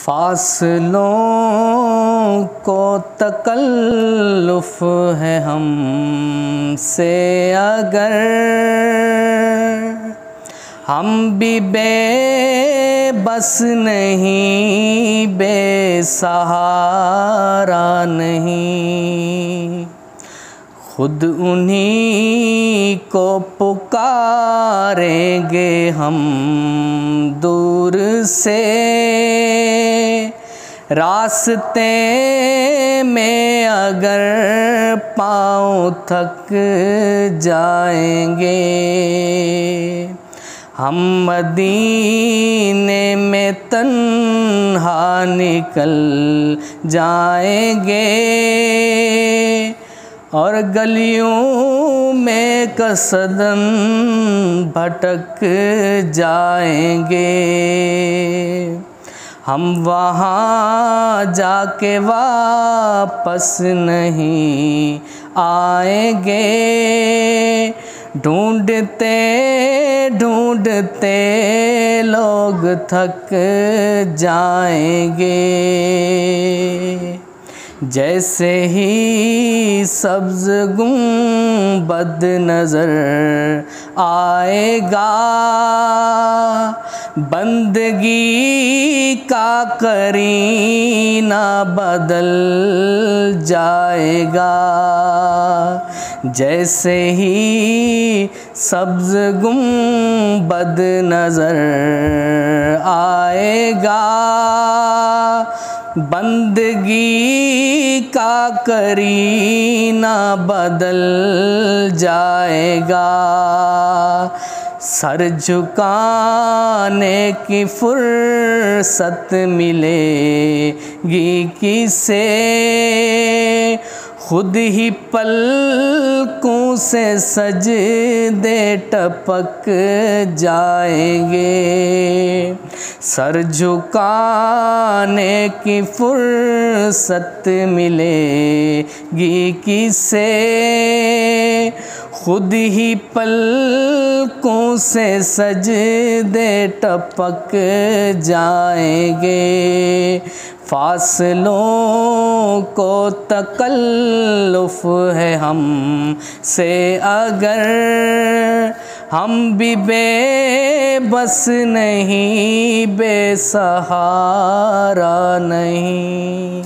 फासलों को तकल्लुफ़ है हमसे अगर, हम भी बेबस नहीं, बेसहारा नहीं, खुद उन्हीं को पुकारेंगे हम दूर से। रास्ते में अगर पाँव थक जाएंगे, हम मदीने में तन्हा निकल जाएंगे और गलियों में कसदन भटक जाएंगे। हम वहाँ जाके वापस नहीं आएंगे, ढूंढते ढूंढते लोग थक जाएंगे। जैसे ही सब्ज़ गुंबद नज़र आएगा, बंदगी का करीना बदल जाएगा। जैसे ही सब्ज़ गुंबद नज़र आएगा, बंदगी का करीना बदल जाएगा। सर झुकाने की फुर्सत मिलेगी किसे, खुद ही पलकों से सजदे टपक जाएंगे। सर झुकाने की फुर्सत मिलेगी किसे, खुद ही पलकों से सजदे टपक जाएंगे। फासलों को तकल्लुफ़ है हमसे अगर, हम भी बेबस नहीं, बेसहारा नहीं।